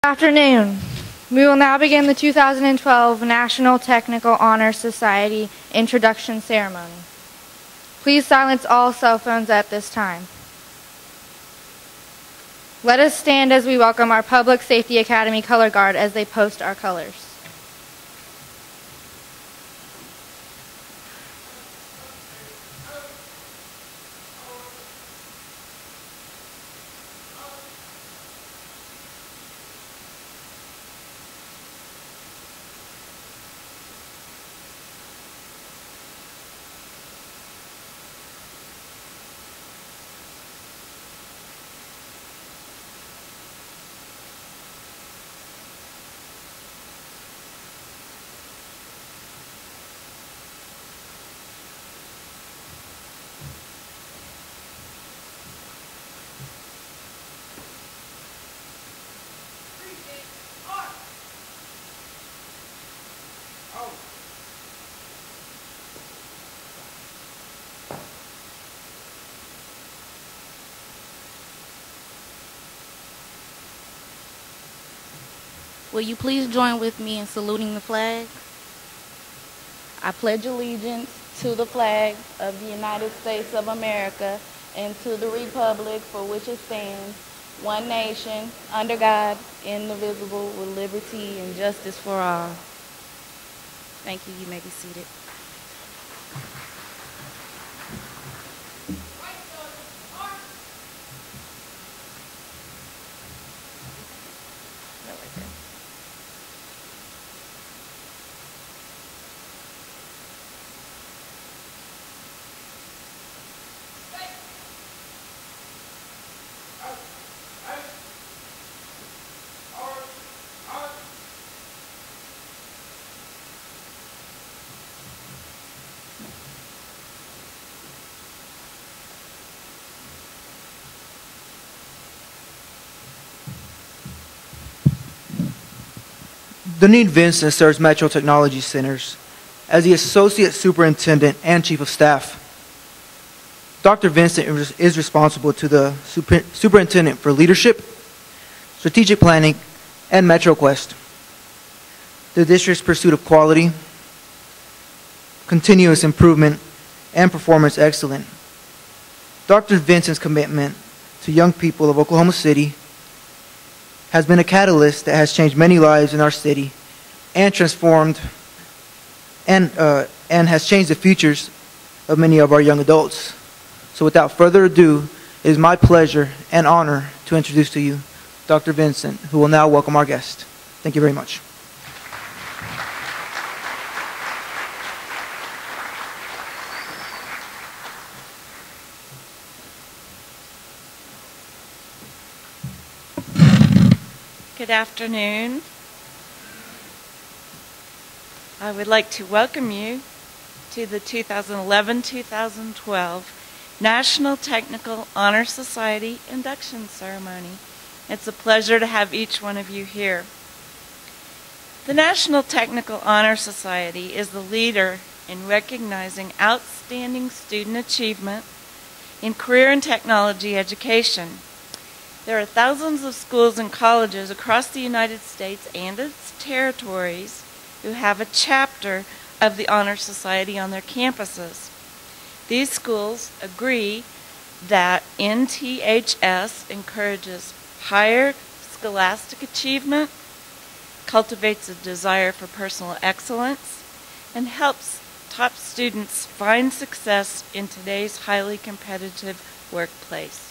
Afternoon. We will now begin the 2012 National Technical Honor Society Introduction Ceremony. Please silence all cell phones at this time. Let us stand as we welcome our Public Safety Academy Color Guard as they post our colors. Will you please join with me in saluting the flag? I pledge allegiance to the flag of the United States of America and to the republic for which it stands, one nation, under God, indivisible, with liberty and justice for all. Thank you. You may be seated. Deneen Vincent serves Metro Technology Centers as the Associate Superintendent and Chief of Staff. Dr. Vincent is responsible to the Superintendent for Leadership, Strategic Planning, and MetroQuest. The district's pursuit of quality, continuous improvement, and performance excellence. Dr. Vincent's commitment to young people of Oklahoma City has been a catalyst that has changed many lives in our city and transformed and has changed the futures of many of our young adults. So without further ado, it is my pleasure and honor to introduce to you Dr. Vincent, who will now welcome our guest. Thank you very much. Good afternoon. I would like to welcome you to the 2011-2012 National Technical Honor Society Induction Ceremony. It's a pleasure to have each one of you here. The National Technical Honor Society is the leader in recognizing outstanding student achievement in career and technology education. There are thousands of schools and colleges across the United States and its territories who have a chapter of the Honor Society on their campuses. These schools agree that NTHS encourages higher scholastic achievement, cultivates a desire for personal excellence, and helps top students find success in today's highly competitive workplace.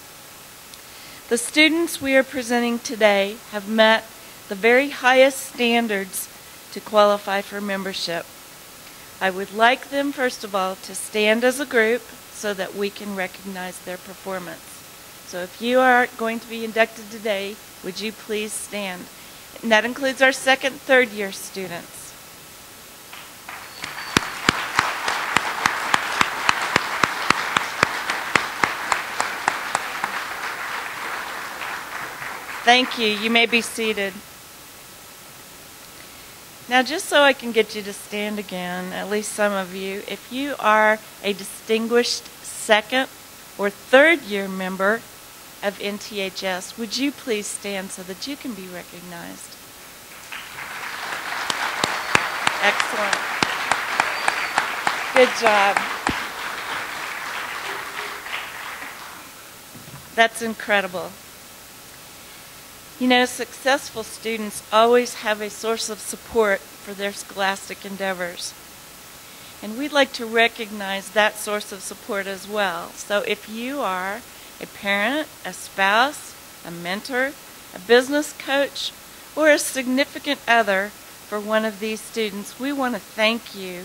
The students we are presenting today have met the very highest standards to qualify for membership. I would like them, first of all, to stand as a group so that we can recognize their performance. So if you are going to be inducted today, would you please stand? And that includes our second, third year students. Thank you. You may be seated. Now, just so I can get you to stand again, at least some of you, if you are a distinguished second or third year member, of NTHS, would you please stand so that you can be recognized? Excellent. Good job. That's incredible. You know, successful students always have a source of support for their scholastic endeavors. And we'd like to recognize that source of support as well. So if you are a parent, a spouse, a mentor, a business coach, or a significant other for one of these students, we want to thank you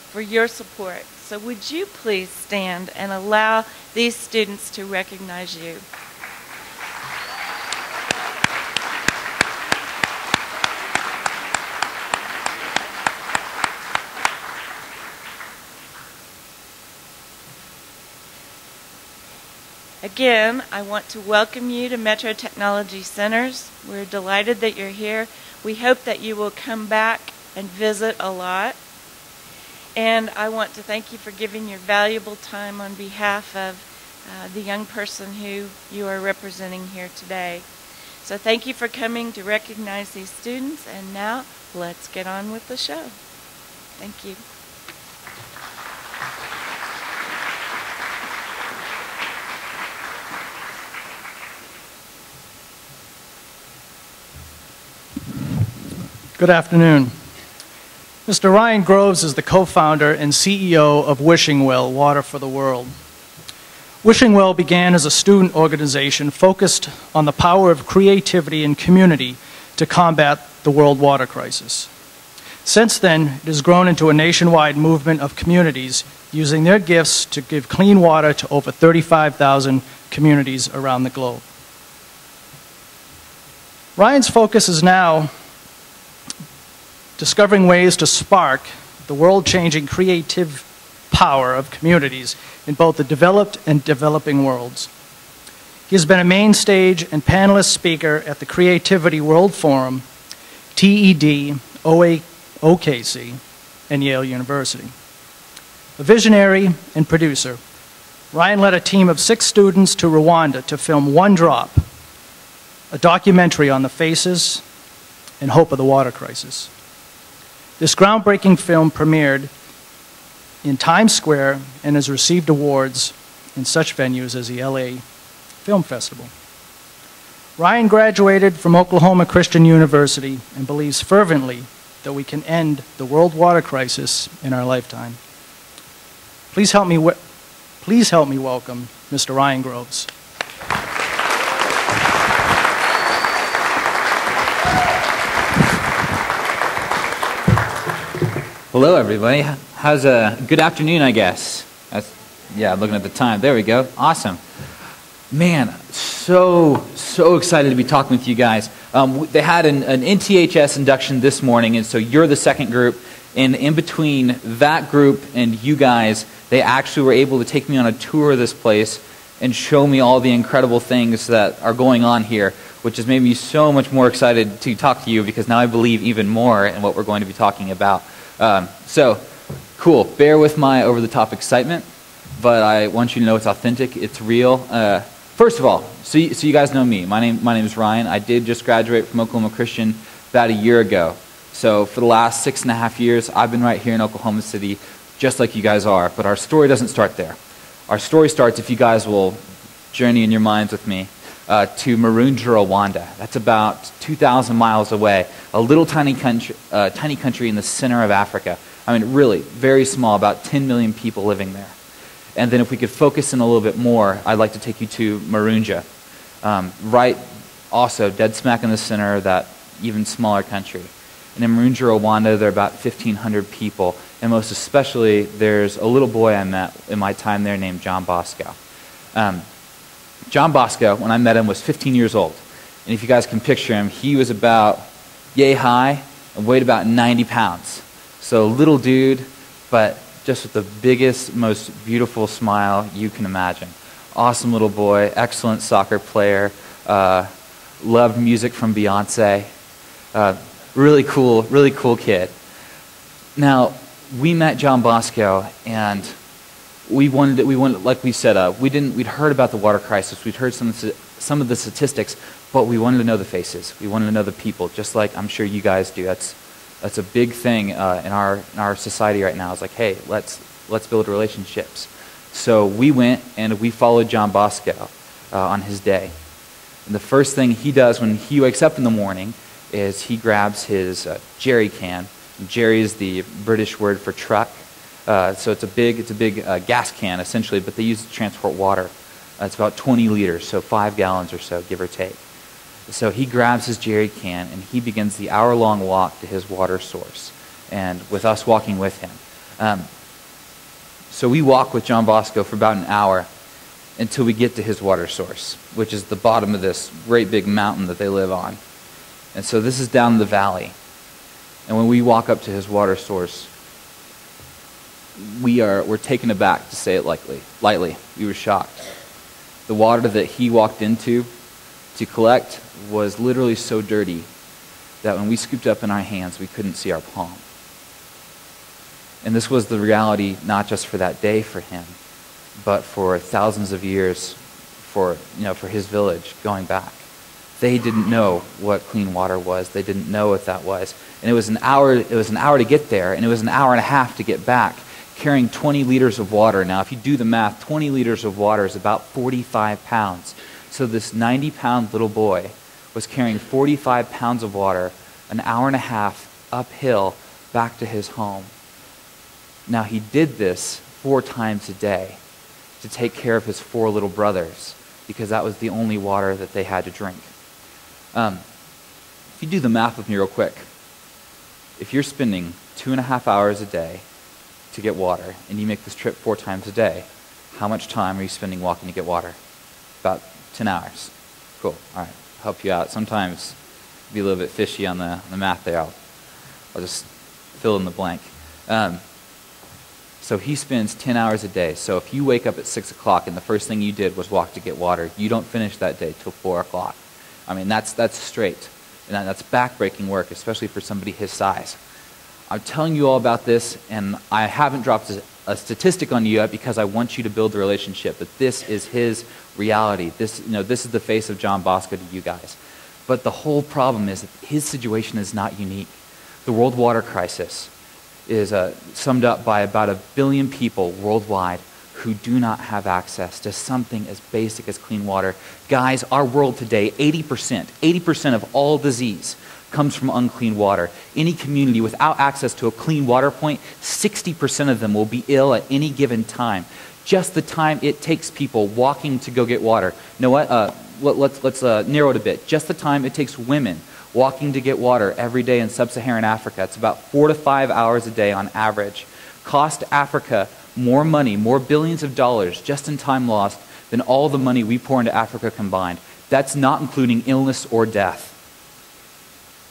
for your support. So would you please stand and allow these students to recognize you? Again, I want to welcome you to Metro Technology Centers. We're delighted that you're here. We hope that you will come back and visit a lot. And I want to thank you for giving your valuable time on behalf of the young person who you are representing here today. So thank you for coming to recognize these students. And now, let's get on with the show. Thank you. Good afternoon. Mr. Ryan Groves is the co-founder and CEO of Wishing Well Water for the World. Wishing Well began as a student organization focused on the power of creativity and community to combat the world water crisis. Since then, it has grown into a nationwide movement of communities using their gifts to give clean water to over 35,000 communities around the globe. Ryan's focus is now discovering ways to spark the world-changing creative power of communities in both the developed and developing worlds. He has been a main stage and panelist speaker at the Creativity World Forum, TED, OKC, and Yale University. A visionary and producer, Ryan led a team of 6 students to Rwanda to film One Drop, a documentary on the faces and hope of the water crisis. This groundbreaking film premiered in Times Square and has received awards in such venues as the LA Film Festival. Ryan graduated from Oklahoma Christian University and believes fervently that we can end the world water crisis in our lifetime. Please help me welcome Mr. Ryan Groves. Hello, everybody. How's a good afternoon, I guess? Yeah, looking at the time. There we go. Awesome. Man, so excited to be talking with you guys. They had an NTHS induction this morning, and so you're the second group. And in between that group and you guys, they actually were able to take me on a tour of this place and show me all the incredible things that are going on here, which has made me so much more excited to talk to you because now I believe even more in what we're going to be talking about. So, cool. Bear with my over-the-top excitement, but I want you to know it's authentic, it's real. First of all, so you guys know me. My name is Ryan. I did just graduate from Oklahoma Christian about a year ago. So for the last 6.5 years, I've been right here in Oklahoma City, just like you guys are. But our story doesn't start there. Our story starts, if you guys will journey in your minds with me, to Marunja, Rwanda. That's about 2,000 miles away. A little tiny country in the center of Africa. I mean, really, very small, about 10 million people living there. And then if we could focus in a little bit more, I'd like to take you to Marunja. Right, also, dead smack in the center of that even smaller country. And in Marunja, Rwanda, there are about 1,500 people. And most especially, there's a little boy I met in my time there named John Bosco. John Bosco, when I met him, was 15 years old. And if you guys can picture him, he was about yay high and weighed about 90 pounds. So little dude, but just with the biggest, most beautiful smile you can imagine. Awesome little boy, excellent soccer player, loved music from Beyonce. Really cool kid. Now, we met John Bosco, and we wanted, like we said, we'd heard about the water crisis. We'd heard some some of the statistics, but we wanted to know the faces. We wanted to know the people, just like I'm sure you guys do. That's a big thing in our society right now. It's like, hey, let's build relationships. So we went and we followed John Bosco on his day. And the first thing he does when he wakes up in the morning is he grabs his jerry can. And jerry is the British word for truck. So it's a big gas can essentially, but they use it to transport water. It's about 20 liters, so 5 gallons or so, give or take. So he grabs his jerry can and he begins the hour-long walk to his water source, and with us walking with him. So we walk with John Bosco for about an hour until we get to his water source, which is the bottom of this great big mountain that they live on. And so this is down the valley. And when we walk up to his water source, we're taken aback, to say it lightly. We were shocked. The water that he walked into to collect was literally so dirty that when we scooped up in our hands, we couldn't see our palm. And this was the reality not just for that day for him, but for thousands of years for his village going back. They didn't know what clean water was. They didn't know what that was. And it was an hour to get there, and it was an hour and a half to get back, carrying 20 liters of water. Now, if you do the math, 20 liters of water is about 45 pounds. So this 90-pound little boy was carrying 45 pounds of water an hour and a half uphill back to his home. Now, he did this 4 times a day to take care of his 4 little brothers, because that was the only water that they had to drink. If you do the math with me real quick, if you're spending 2.5 hours a day to get water, and you make this trip 4 times a day, how much time are you spending walking to get water? About 10 hours. Cool. All right. Help you out. Sometimes be a little bit fishy on the math there. I'll just fill in the blank. So he spends 10 hours a day. So if you wake up at 6 o'clock and the first thing you did was walk to get water, you don't finish that day till 4 o'clock. I mean, that's straight. And that's backbreaking work, especially for somebody his size. I'm telling you all about this, and I haven't dropped a statistic on you yet because I want you to build a relationship. But this is his reality. This is the face of John Bosco to you guys. But the whole problem is that his situation is not unique. The world water crisis is summed up by about 1 billion people worldwide who do not have access to something as basic as clean water. Guys, our world today, 80% of all disease comes from unclean water. Any community without access to a clean water point, 60% of them will be ill at any given time. Just the time it takes people walking to go get water. You know what? Let's narrow it a bit. Just the time it takes women walking to get water every day in sub-Saharan Africa. It's about 4 to 5 hours a day on average. Cost Africa more money, more billions of dollars just in time lost than all the money we pour into Africa combined. That's not including illness or death.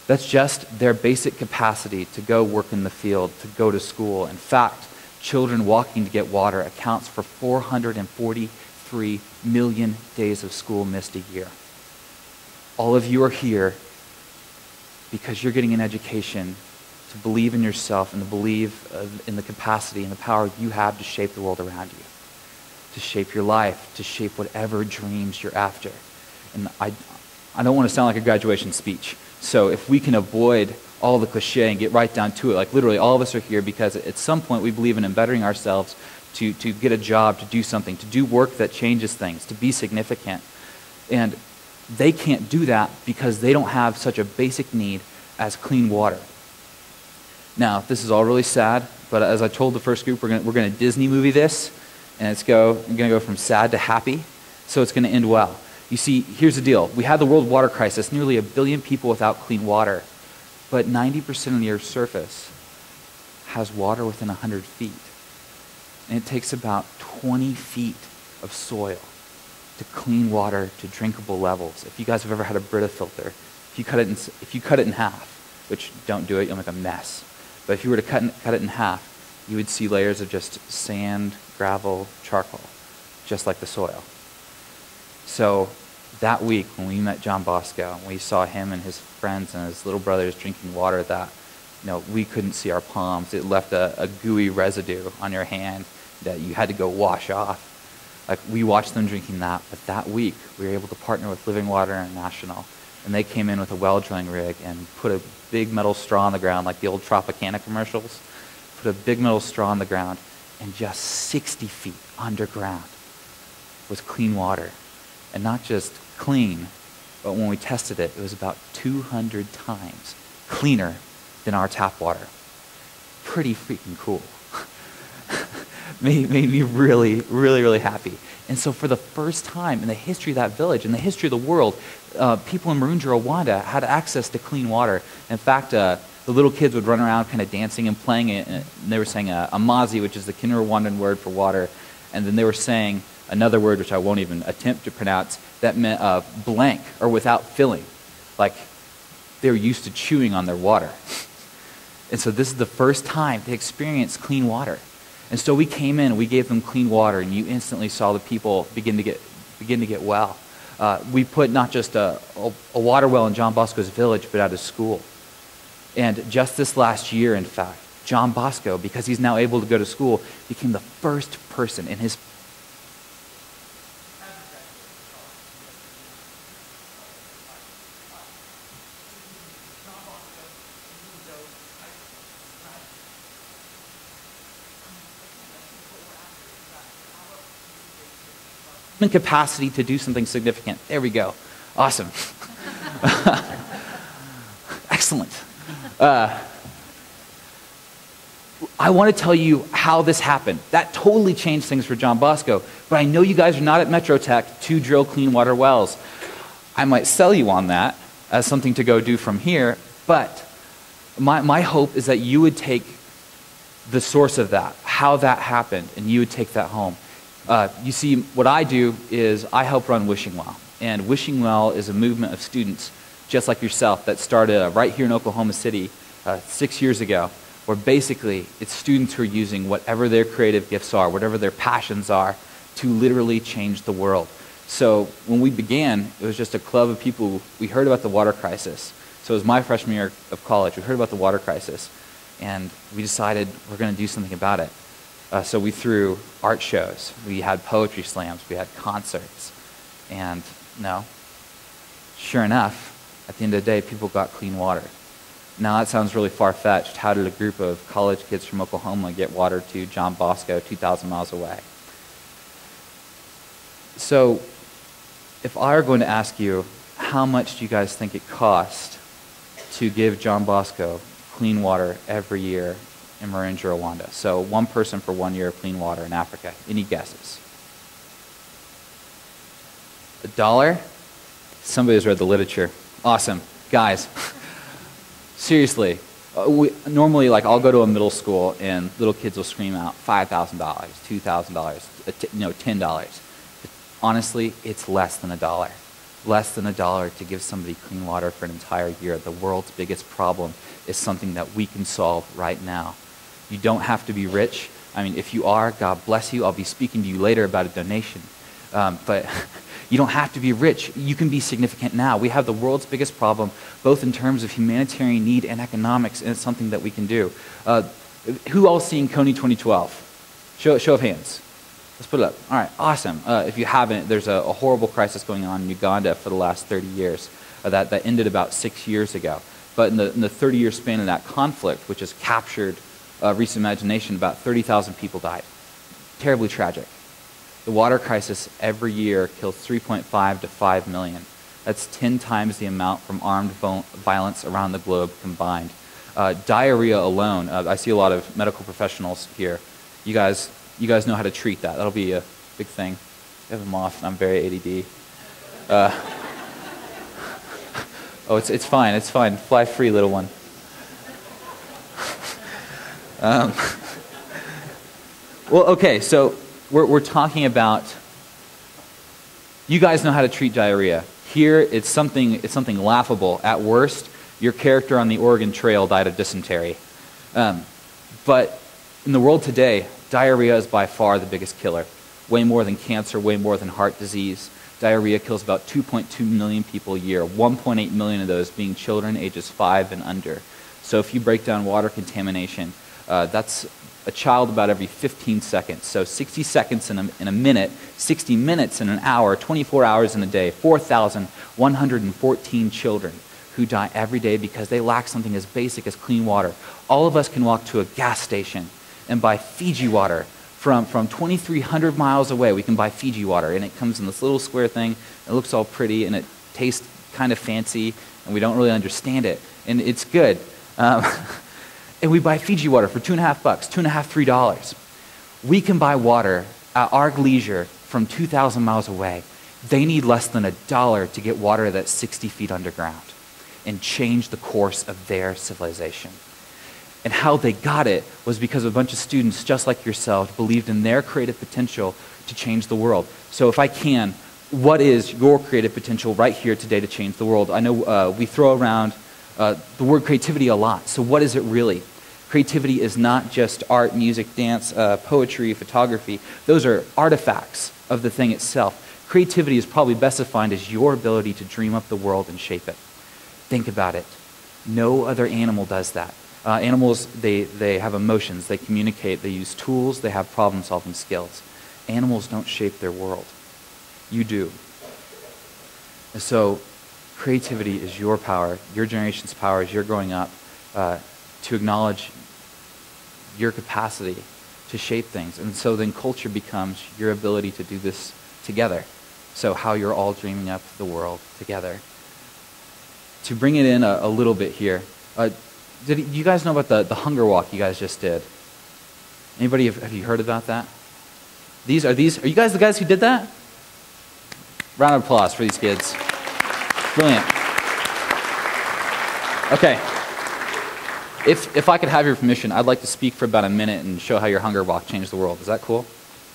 That's just their basic capacity to go work in the field, to go to school. In fact, children walking to get water accounts for 443 million days of school missed a year. All of you are here because you're getting an education to believe in yourself and to believe in the capacity and the power you have to shape the world around you, to shape your life, to shape whatever dreams you're after. And I don't want to sound like a graduation speech, so if we can avoid all the cliche and get right down to it, like literally all of us are here because at some point we believe in bettering ourselves to get a job, to do something, to do work that changes things, to be significant. And they can't do that because they don't have such a basic need as clean water. Now, this is all really sad, but as I told the first group, we're going to Disney movie this, and it's going to go from sad to happy, so it's going to end well. You see, here's the deal. We had the world water crisis, nearly 1 billion people without clean water, but 90% of the Earth's surface has water within 100 feet. And it takes about 20 feet of soil to clean water to drinkable levels. If you guys have ever had a Brita filter, if you cut it in half, which don't do it, you'll make a mess. But if you were to cut it in half, you would see layers of just sand, gravel, charcoal, just like the soil. So that week when we met John Bosco, we saw him and his friends and his little brothers drinking water that we couldn't see our palms. It left a gooey residue on your hand that you had to go wash off. Like, we watched them drinking that, but that week we were able to partner with Living Water International, and they came in with a well drilling rig and put a big metal straw on the ground, like the old Tropicana commercials, put a big metal straw on the ground, and just 60 feet underground was clean water. And not just clean, but when we tested it, it was about 200 times cleaner than our tap water. Pretty freaking cool. made me really, really, really happy. And so for the first time in the history of that village, in the history of the world, people in Marunji, Rwanda had access to clean water. In fact, the little kids would run around kind of dancing and playing it, and they were saying amazi, which is the Kinyarwandan word for water, and then they were saying another word which I won't even attempt to pronounce that meant blank, or without filling. Like, they were used to chewing on their water. And so this is the first time they experienced clean water. And so we came in and we gave them clean water, and you instantly saw the people begin to get well. We put not just a water well in John Bosco's village, but at his school. And just this last year, in fact, John Bosco, because he's now able to go to school, became the first person in his capacity to do something significant. There we go. Awesome. Excellent. I want to tell you how this happened. That totally changed things for John Bosco, but I know you guys are not at Metro Tech to drill clean water wells. I might sell you on that as something to go do from here, but my hope is that you would take the source of that, how that happened, and you would take that home. You see, what I do is I help run Wishing Well. And Wishing Well is a movement of students, just like yourself, that started right here in Oklahoma City 6 years ago, where basically it's students who are using whatever their creative gifts are, whatever their passions are, to literally change the world. So when we began, it was just a club of people. We heard about the water crisis. So it was my freshman year of college. We heard about the water crisis, and we decided we're going to do something about it. So we threw art shows, we had poetry slams, we had concerts, and sure enough, at the end of the day, people got clean water. Now that sounds really far-fetched. How did a group of college kids from Oklahoma get water to John Bosco 2,000 miles away? So if I were going to ask you, how much do you guys think it cost to give John Bosco clean water every year in Marunji, Rwanda? So one person for 1 year of clean water in Africa. Any guesses? $1? Somebody's read the literature. Awesome. Guys, seriously, normally, like, I'll go to a middle school and little kids will scream out $5,000, $2,000, $10. But honestly, it's less than $1. Less than $1 to give somebody clean water for an entire year. The world's biggest problem is something that we can solve right now. You don't have to be rich. I mean, if you are, God bless you. I'll be speaking to you later about a donation. But you don't have to be rich. You can be significant now. We have the world's biggest problem, both in terms of humanitarian need and economics, and it's something that we can do. Who all seen Coney 2012? Show of hands. Let's put it up. All right, awesome. If you haven't, there's a horrible crisis going on in Uganda for the last 30 years that ended about 6 years ago. But in the 30-year span of that conflict, which has captured recent imagination, about 30,000 people died. Terribly tragic. The water crisis every year kills 3.5 to 5 million. That's 10 times the amount from armed violence around the globe combined. Diarrhea alone, I see a lot of medical professionals here. You guys know how to treat that. That'll be a big thing. I have a moth, and I'm very ADD. Oh, it's fine, it's fine. Fly free, little one. Well, okay, so we're talking about, you guys know how to treat diarrhea. Here, it's something laughable. At worst, your character on the Oregon Trail died of dysentery. But in the world today, diarrhea is by far the biggest killer. Way more than cancer, way more than heart disease. Diarrhea kills about 2.2 million people a year, 1.8 million of those being children ages 5 and under. So if you break down water contamination, that's a child about every 15 seconds. So 60 seconds in a minute, 60 minutes in an hour, 24 hours in a day, 4,114 children who die every day because they lack something as basic as clean water. All of us can walk to a gas station and buy Fiji water. From 2,300 miles away, we can buy Fiji water, and it comes in this little square thing. It looks all pretty, and it tastes kind of fancy, and we don't really understand it, and it's good. And we buy Fiji water for $2.50, $2.50, $3. We can buy water at our leisure from 2,000 miles away. They need less than $1 to get water that's 60 feet underground and change the course of their civilization. And how they got it was because a bunch of students just like yourselves believed in their creative potential to change the world. So if I can, what is your creative potential right here today to change the world? I know we throw around the word creativity a lot. So what is it really? Creativity is not just art, music, dance, poetry, photography. Those are artifacts of the thing itself. Creativity is probably best defined as your ability to dream up the world and shape it. Think about it. No other animal does that. Animals, they have emotions, they communicate, they use tools, they have problem-solving skills. Animals don't shape their world. You do. And so creativity is your power, your generation's power as you're growing up to acknowledge your capacity to shape things. And so then culture becomes your ability to do this together. So how you're all dreaming up the world together. To bring it in a little bit here, did you guys know about the hunger walk you guys just did? Anybody, have you heard about that? Are you guys the guys who did that? Round of applause for these kids. Brilliant. Okay. If I could have your permission, I'd like to speak for about a minute and show how your hunger walk changed the world. Is that cool?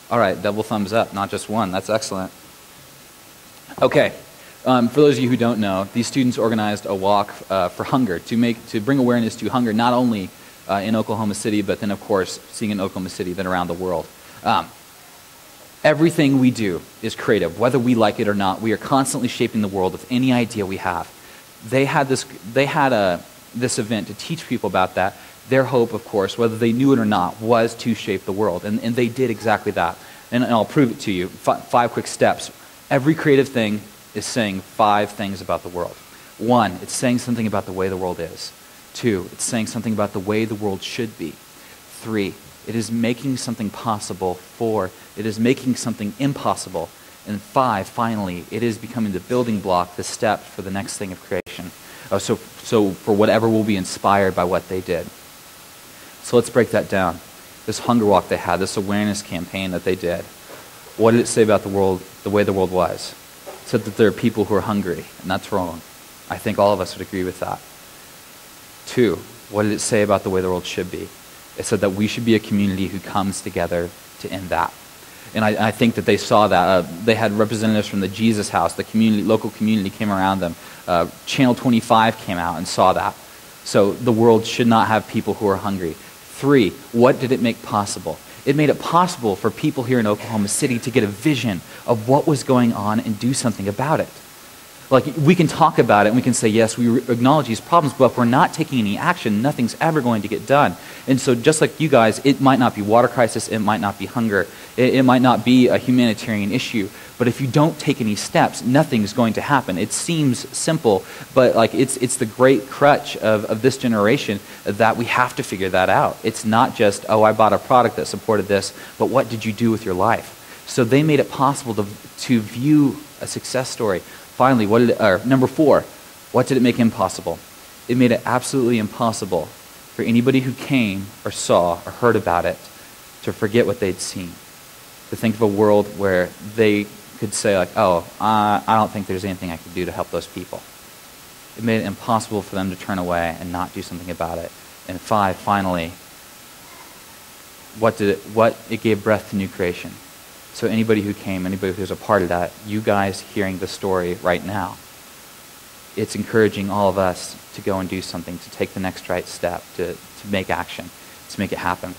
All right, double thumbs up, not just one. That's excellent. Okay. For those of you who don't know, these students organized a walk for hunger, to bring awareness to hunger, not only in Oklahoma City, but then, of course, seeing in Oklahoma City, then around the world. Everything we do is creative. Whether we like it or not, we are constantly shaping the world with any idea we have. They had this event to teach people about that. Their hope, of course, whether they knew it or not, was to shape the world. And they did exactly that. And I'll prove it to you. 5 quick steps. Every creative thing is saying 5 things about the world. 1, it's saying something about the way the world is. 2, it's saying something about the way the world should be. 3, it is making something possible. 4, it is making something impossible. And 5, finally, it is becoming the building block, the step for the next thing of creation. So for whatever will be inspired by what they did. So let's break that down. This hunger walk they had, this awareness campaign that they did. What did it say about the world, the way the world was? It said that there are people who are hungry, and that's wrong. I think all of us would agree with that. 2, what did it say about the way the world should be? It said that we should be a community who comes together to end that. And I think that they saw that. They had representatives from the Jesus House, the community, local community came around them. Channel 25 came out and saw that. So the world should not have people who are hungry. 3, what did it make possible? It made it possible for people here in Oklahoma City to get a vision of what was going on and do something about it. Like, we can talk about it and we can say, yes, we acknowledge these problems, but if we're not taking any action, nothing's ever going to get done. And so just like you guys, it might not be water crisis, it might not be hunger, it might not be a humanitarian issue, but if you don't take any steps, nothing's going to happen. It seems simple, but like it's the great crutch of this generation that we have to figure that out. It's not just, oh, I bought a product that supported this, but what did you do with your life? So they made it possible to view a success story. Finally, number 4, what did it make impossible? It made it absolutely impossible for anybody who came or saw or heard about it to forget what they'd seen. To think of a world where they could say, like, oh, I don't think there's anything I could do to help those people. It made it impossible for them to turn away and not do something about it. And 5, finally, it gave breath to new creation. So anybody who came, anybody who's a part of that, you guys hearing the story right now, it's encouraging all of us to go and do something, to take the next right step, to make action, to make it happen.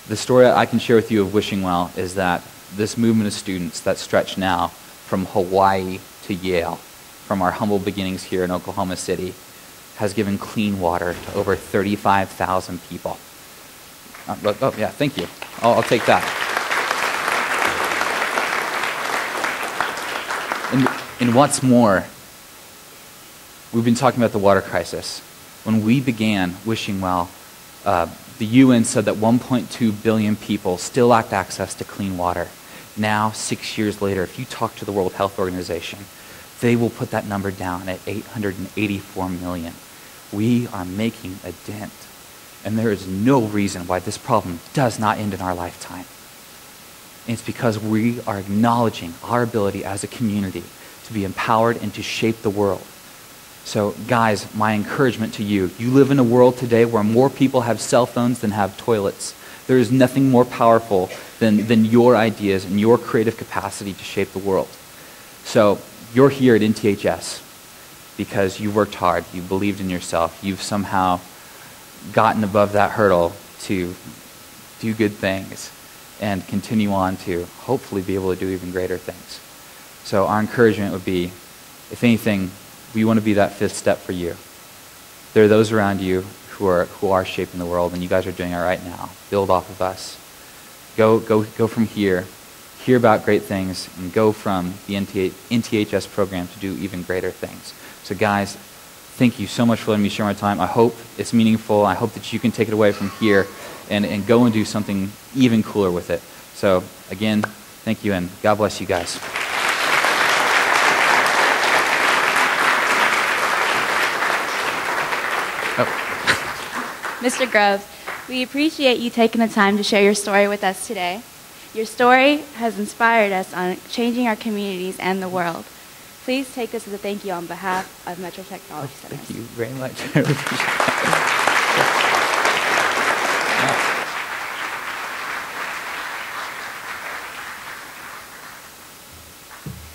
The story I can share with you of Wishing Well is that this movement of students that stretch now from Hawaii to Yale, from our humble beginnings here in Oklahoma City, has given clean water to over 35,000 people. Oh, yeah, thank you. I'll take that. And what's more, we've been talking about the water crisis. When we began Wishing Well, the UN said that 1.2 billion people still lacked access to clean water. Now, 6 years later, if you talk to the World Health Organization, they will put that number down at 884 million. We are making a dent. And there is no reason why this problem does not end in our lifetime. And it's because we are acknowledging our ability as a community to be empowered and to shape the world. So guys, my encouragement to you, you live in a world today where more people have cell phones than have toilets. There is nothing more powerful than your ideas and your creative capacity to shape the world. So you're here at NTHS because you worked hard, you believed in yourself, you've somehow gotten above that hurdle to do good things and continue on to hopefully be able to do even greater things. So our encouragement would be, if anything, we want to be that fifth step for you. There are those around you who are shaping the world, and you guys are doing it right now. Build off of us. Go from here, hear about great things, and go from the NTHS program to do even greater things. So guys, thank you so much for letting me share my time. I hope it's meaningful. I hope that you can take it away from here and go and do something even cooler with it. So again, thank you, and God bless you guys. Mr. Groves, we appreciate you taking the time to share your story with us today. Your story has inspired us on changing our communities and the world. Please take this as a thank you on behalf of Metro Technology Center. Thank you very much. I really appreciate it.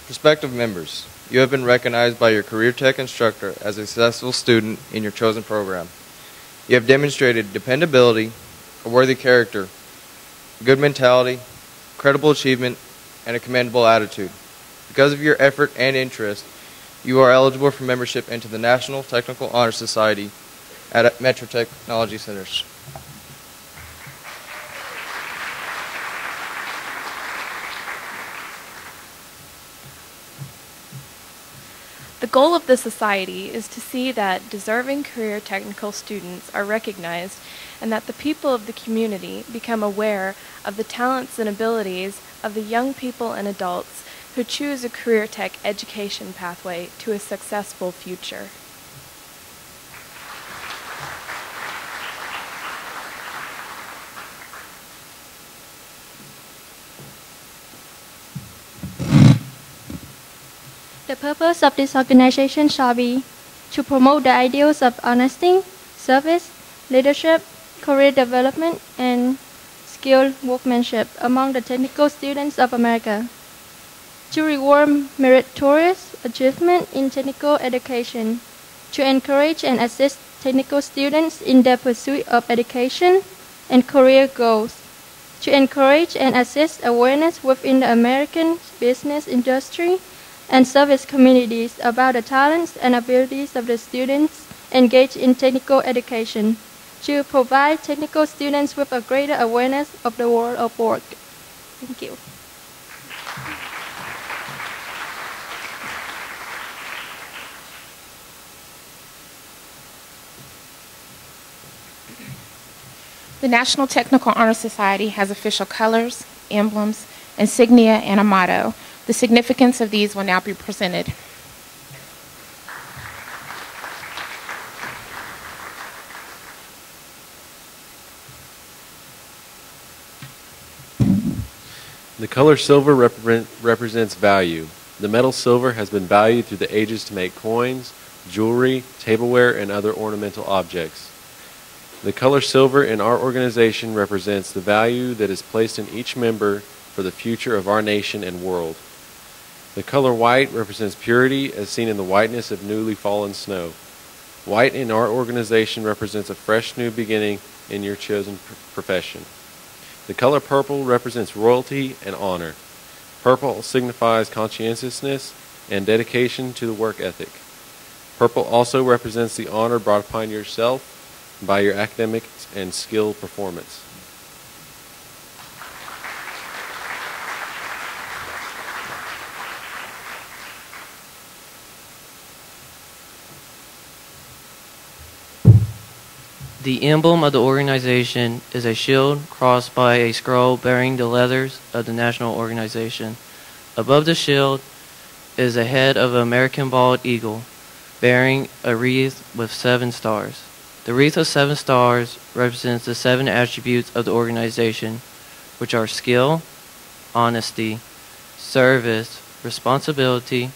Prospective members, you have been recognized by your Career Tech instructor as a successful student in your chosen program. You have demonstrated dependability, a worthy character, good mentality, credible achievement, and a commendable attitude. Because of your effort and interest, you are eligible for membership into the National Technical Honor Society at Metro Technology Centers. The goal of the Society is to see that deserving career technical students are recognized and that the people of the community become aware of the talents and abilities of the young people and adults who choose a career tech education pathway to a successful future. The purpose of this organization shall be to promote the ideals of honesty, service, leadership, career development, and skilled workmanship among the technical students of America, to reward meritorious achievement in technical education, to encourage and assist technical students in their pursuit of education and career goals, to encourage and assist awareness within the American business industry and service communities about the talents and abilities of the students engaged in technical education, to provide technical students with a greater awareness of the world of work. Thank you. The National Technical Honor Society has official colors, emblems, insignia, and a motto. The significance of these will now be presented. The color silver represents value. The metal silver has been valued through the ages to make coins, jewelry, tableware, and other ornamental objects. The color silver in our organization represents the value that is placed in each member for the future of our nation and world. The color white represents purity as seen in the whiteness of newly fallen snow. White in our organization represents a fresh new beginning in your chosen profession. The color purple represents royalty and honor. Purple signifies conscientiousness and dedication to the work ethic. Purple also represents the honor brought upon yourself by your academic and skill performance. The emblem of the organization is a shield crossed by a scroll bearing the letters of the national organization. Above the shield is a head of an American bald eagle bearing a wreath with 7 stars. The wreath of 7 stars represents the 7 attributes of the organization, which are skill, honesty, service, responsibility,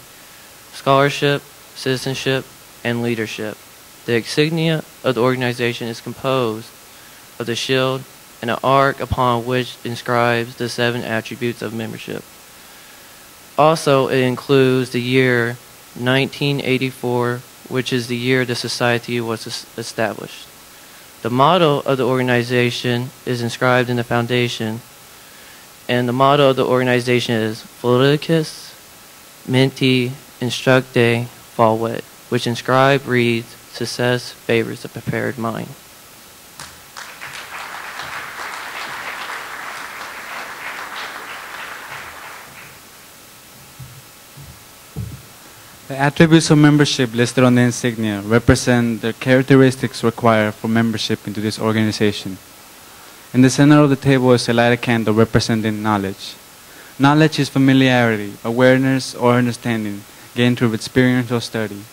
scholarship, citizenship, and leadership. The insignia of the organization is composed of the shield and an arc upon which inscribes the 7 attributes of membership. Also, it includes the year 1984, which is the year the society was established. The motto of the organization is inscribed in the foundation, and the motto of the organization is Politicus Menti Instructe Falvet, which inscribed reads, "Success favors a prepared mind." The attributes of membership listed on the insignia represent the characteristics required for membership into this organization. In the center of the table is a lighted candle representing knowledge. Knowledge is familiarity, awareness, or understanding gained through experience or study.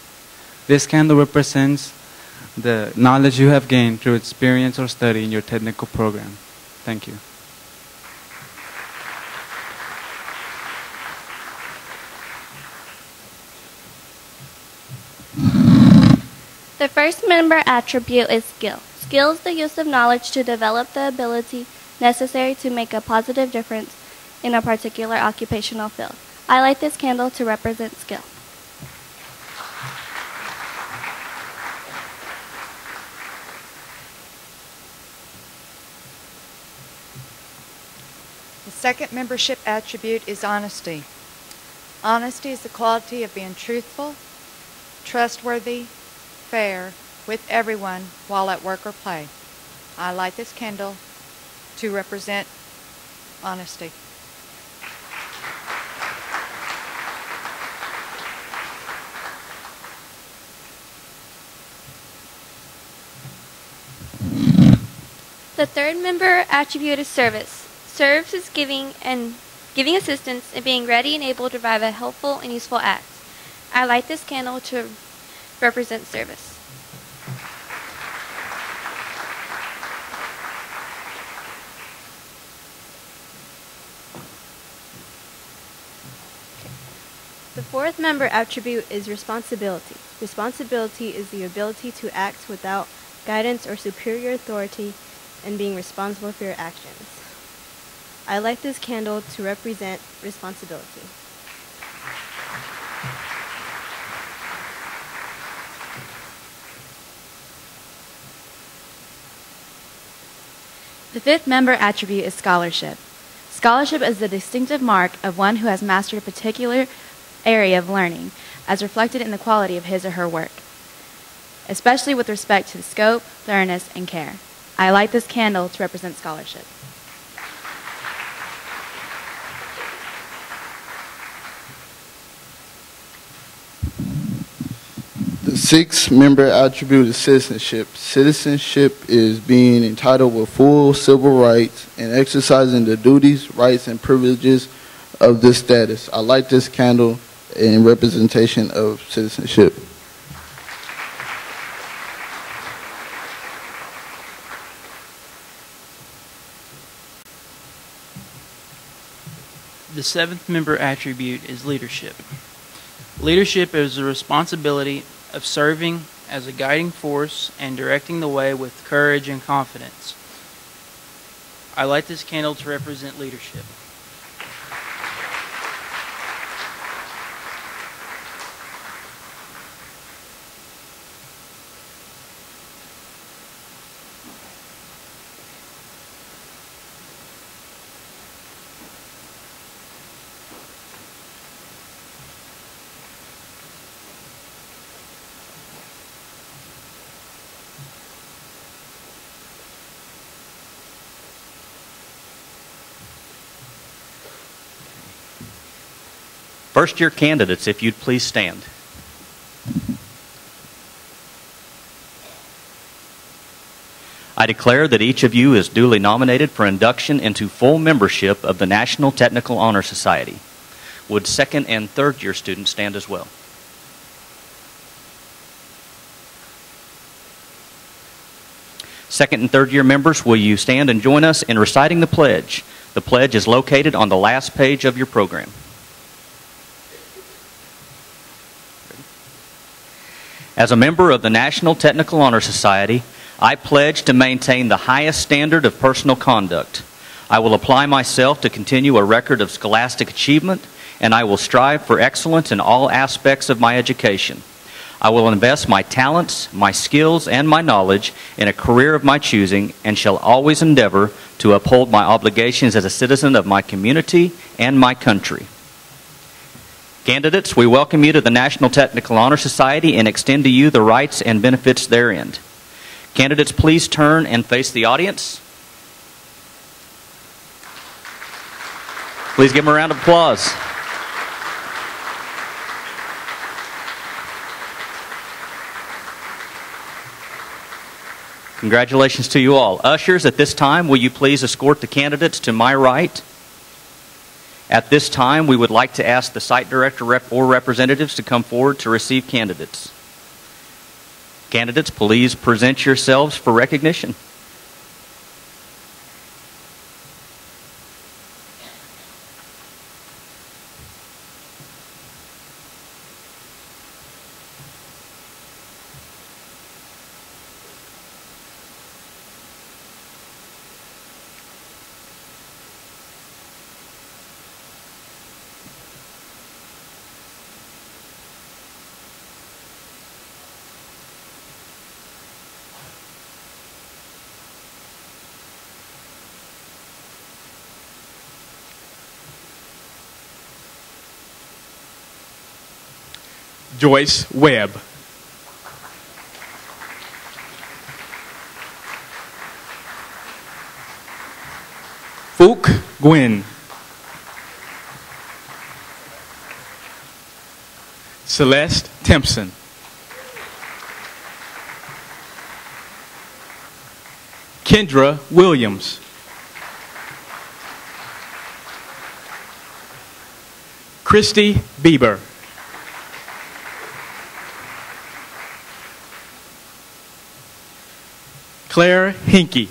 This candle represents the knowledge you have gained through experience or study in your technical program. Thank you. The first member attribute is skill. Skill is the use of knowledge to develop the ability necessary to make a positive difference in a particular occupational field. I light this candle to represent skill. The second membership attribute is honesty. Honesty is the quality of being truthful, trustworthy, fair with everyone while at work or play. I light this candle to represent honesty. The third member attribute is service. Service is giving assistance and being ready and able to provide a helpful and useful act. I light this candle to represent service. The fourth member attribute is responsibility. Responsibility is the ability to act without guidance or superior authority and being responsible for your actions. I light this candle to represent responsibility. The fifth member attribute is scholarship. Scholarship is the distinctive mark of one who has mastered a particular area of learning, as reflected in the quality of his or her work, especially with respect to the scope, thoroughness, and care. I light this candle to represent scholarship. The sixth member attribute is citizenship. Citizenship is being entitled with full civil rights and exercising the duties, rights, and privileges of this status. I light this candle in representation of citizenship. The seventh member attribute is leadership. Leadership is the responsibility of serving as a guiding force and directing the way with courage and confidence. I light this candle to represent leadership. First-year candidates, if you'd please stand. I declare that each of you is duly nominated for induction into full membership of the National Technical Honor Society. Would second and third year students stand as well? Second and third year members, will you stand and join us in reciting the pledge? The pledge is located on the last page of your program. As a member of the National Technical Honor Society, I pledge to maintain the highest standard of personal conduct. I will apply myself to continue a record of scholastic achievement, and I will strive for excellence in all aspects of my education. I will invest my talents, my skills, and my knowledge in a career of my choosing, and shall always endeavor to uphold my obligations as a citizen of my community and my country. Candidates, we welcome you to the National Technical Honor Society and extend to you the rights and benefits therein. Candidates, please turn and face the audience. Please give them a round of applause. Congratulations to you all. Ushers, at this time, will you please escort the candidates to my right? At this time, we would like to ask the site director or representatives to come forward to receive candidates. Candidates, please present yourselves for recognition. Joyce Webb. Fook Gwynn. Celeste Timpson. Kendra Williams. Christy Bieber. Claire Hinkey.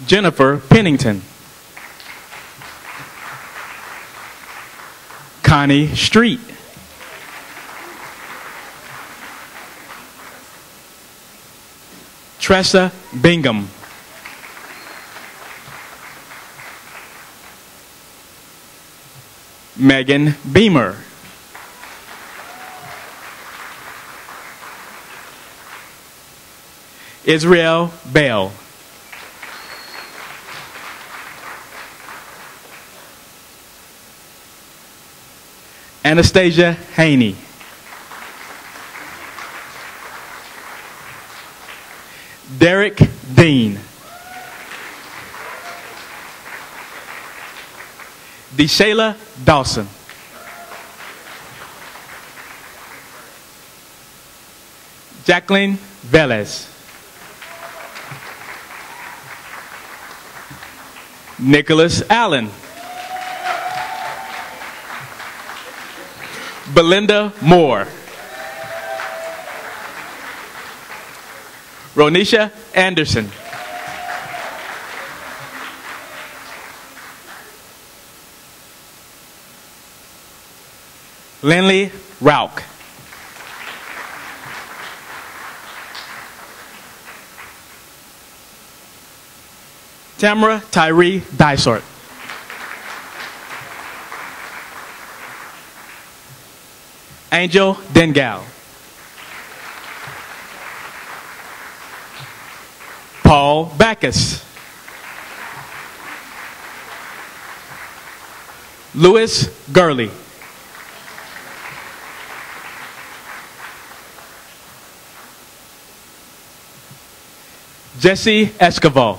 Jennifer Pennington. Connie Street. Tressa Bingham. Megan Beamer. Israel Bell. Anastasia Haney. Derek Dean. DeShayla Dawson. Jacqueline Velez. Nicholas Allen. Belinda Moore. Ronisha Anderson. Lindley Rauch. Tamara Tyree Dysart. Angel Dengal. Paul Backus. Louis Gurley. Jesse Escobar.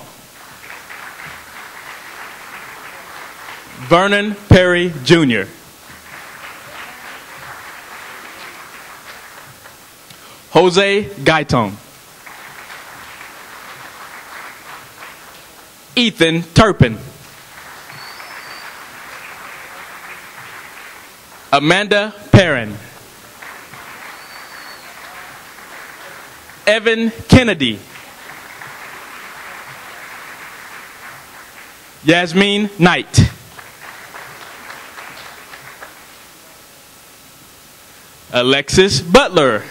Vernon Perry Jr. Jose Gaiton. Ethan Turpin. Amanda Perrin. Evan Kennedy. Yasmin Knight. Alexis Butler.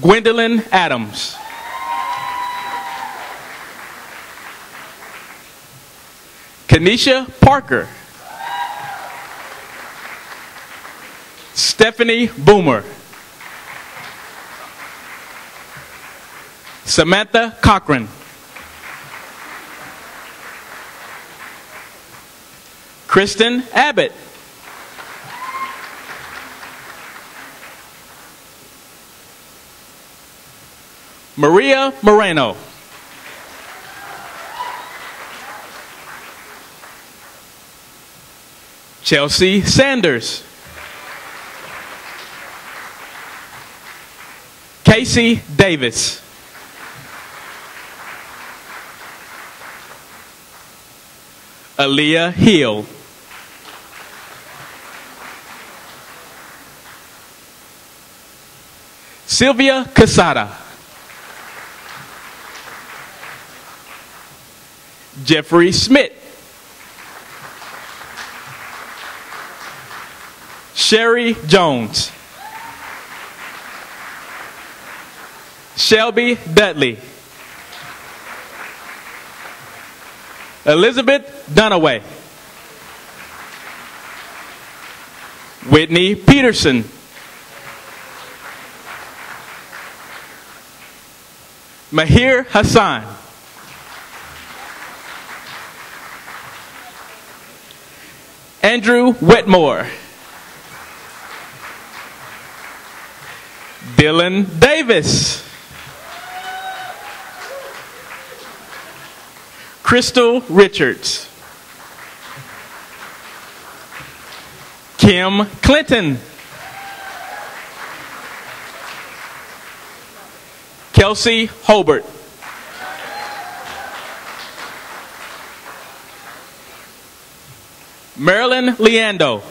Gwendolyn Adams. Kenesha Parker. Stephanie Boomer. Samantha Cochran. Kristen Abbott. Maria Moreno. Chelsea Sanders. Casey Davis. Aaliyah Hill. Sylvia Casada. Jeffrey Smith. Sherry Jones. Shelby Dudley. Elizabeth Dunaway. Whitney Peterson. Mahir Hassan. Andrew Wetmore. Dylan Davis. Crystal Richards. Kim Clinton. Kelsey Hobart. Marilyn Leando.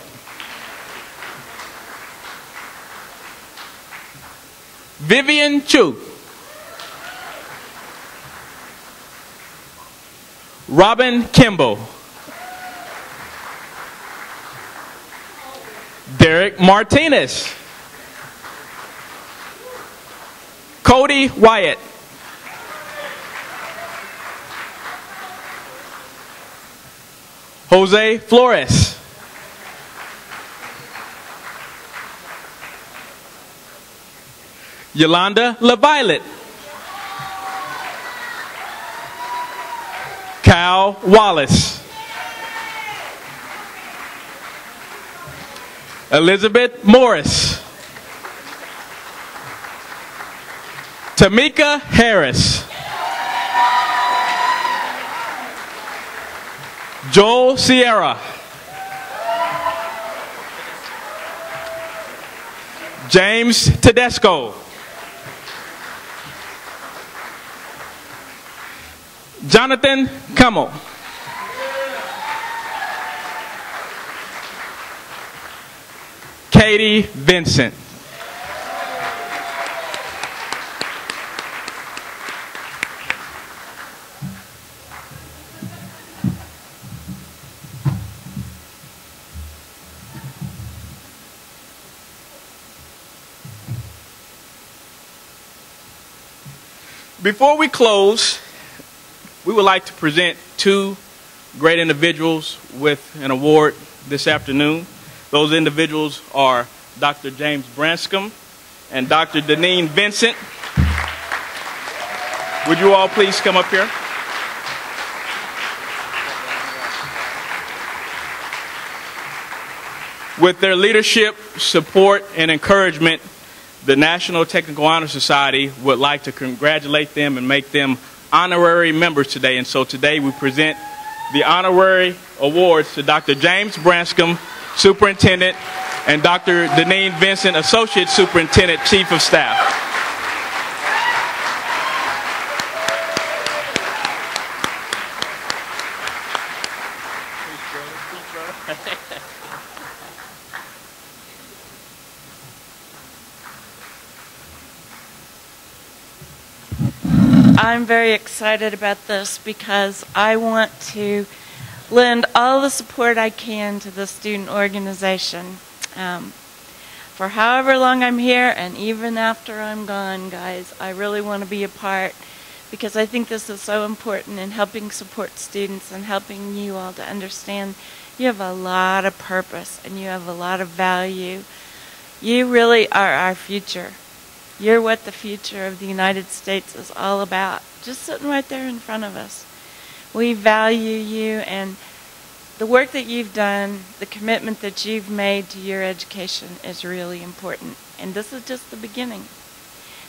Vivian Chu. Robin Kimball. Derek Martinez. Cody Wyatt. Jose Flores. Yolanda LaViolet. Kyle Wallace. Elizabeth Morris. Tamika Harris. Joel Sierra. James Tedesco. Jonathan Kummel. Katie Vincent. Before we close, we would like to present two great individuals with an award this afternoon. Those individuals are Dr. James Branscombe and Dr. Deneen Vincent. Would you all please come up here? With their leadership, support, and encouragement, the National Technical Honor Society would like to congratulate them and make them honorary members today. And so today we present the honorary awards to Dr. James Branscombe Superintendent, and Dr. Deneen Vincent, Associate Superintendent, Chief of Staff. I'm very excited about this because I want to lend all the support I can to the student organization. For however long I'm here and even after I'm gone, guys, I really want to be a part because I think this is so important in helping support students and helping you all to understand you have a lot of purpose and you have a lot of value. You really are our future. You're what the future of the United States is all about, just sitting right there in front of us. We value you, and the work that you've done, the commitment that you've made to your education is really important. And this is just the beginning.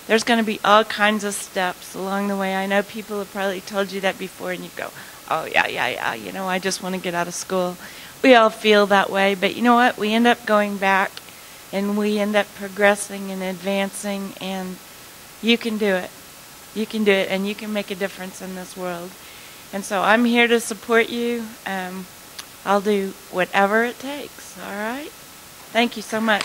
There's going to be all kinds of steps along the way. I know people have probably told you that before, and you go, oh, yeah, you know, I just want to get out of school. We all feel that way, but you know what? We end up going back, and we end up progressing and advancing, and you can do it. You can do it, and you can make a difference in this world. And so I'm here to support you. I'll do whatever it takes, all right? Thank you so much.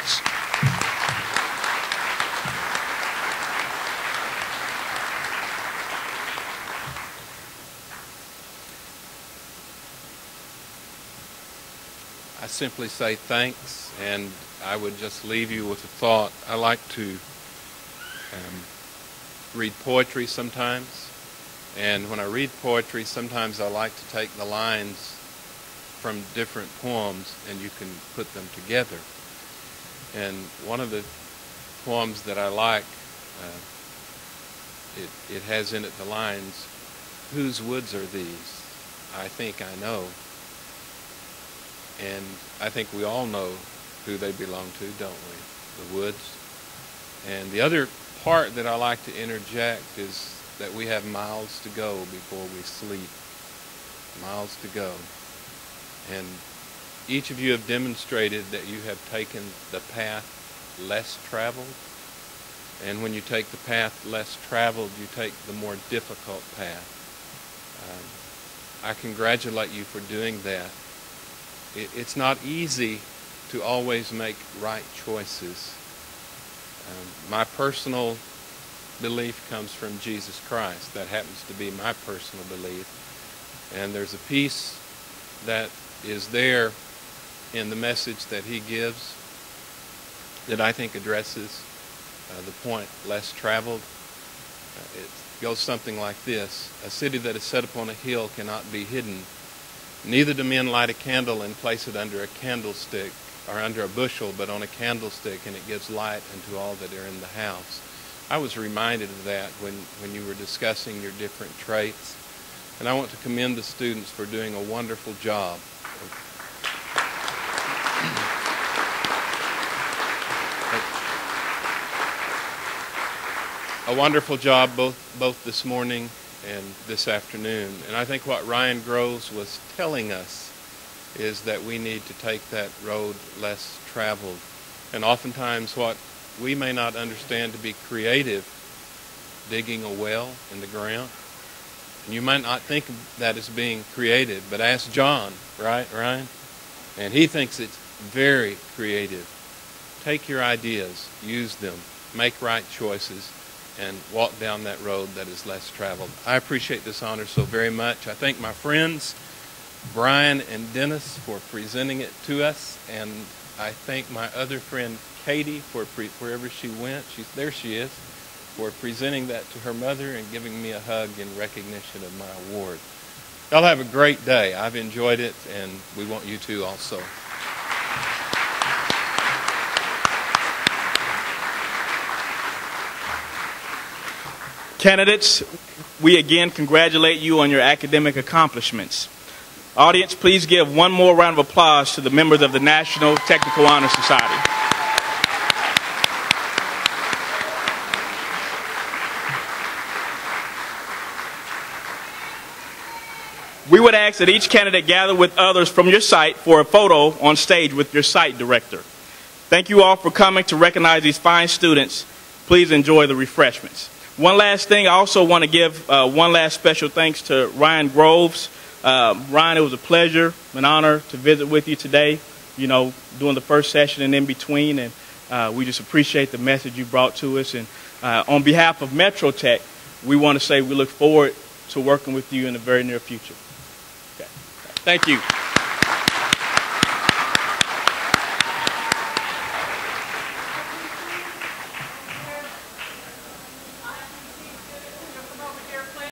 I simply say thanks, and I would just leave you with a thought. I like to read poetry sometimes, and when I read poetry, sometimes I like to take the lines from different poems and you can put them together. And one of the poems that I like, it has in it the lines, "Whose woods are these? I think I know." And I think we all know who they belong to, don't we? The woods. And the other part that I like to interject is that we have miles to go before we sleep. Miles to go. And each of you have demonstrated that you have taken the path less traveled. And when you take the path less traveled, you take the more difficult path. I congratulate you for doing that. It's not easy to always make right choices. My personal belief comes from Jesus Christ. That happens to be my personal belief. And there's a piece that is there in the message that he gives that I think addresses the point less traveled. It goes something like this: "A city that is set upon a hill cannot be hidden. Neither do men light a candle and place it under a candlestick or under a bushel, but on a candlestick, and it gives light unto all that are in the house." I was reminded of that when you were discussing your different traits. And I want to commend the students for doing a wonderful job. A wonderful job both this morning and this afternoon. And I think what Ryan Groves was telling us is that we need to take that road less traveled. And oftentimes what we may not understand to be creative, digging a well in the ground, and you might not think of that as being creative, but ask John, right, Ryan? And he thinks it's very creative. Take your ideas, use them, make right choices, and walk down that road that is less traveled. I appreciate this honor so very much. I thank my friends, Brian and Dennis, for presenting it to us, and I thank my other friend, Katie, for wherever she went, there she is, for presenting that to her mother and giving me a hug in recognition of my award. Y'all have a great day. I've enjoyed it, and we want you to also. Candidates, we again congratulate you on your academic accomplishments. Audience, please give one more round of applause to the members of the National Technical Honor Society. We would ask that each candidate gather with others from your site for a photo on stage with your site director. Thank you all for coming to recognize these fine students. Please enjoy the refreshments. One last thing, I also want to give one last special thanks to Ryan Groves. Ryan, it was a pleasure, an honor to visit with you today, you know, during the first session and in between, and we just appreciate the message you brought to us. And on behalf of Metro Tech, we want to say we look forward to working with you in the very near future. Okay. Thank you.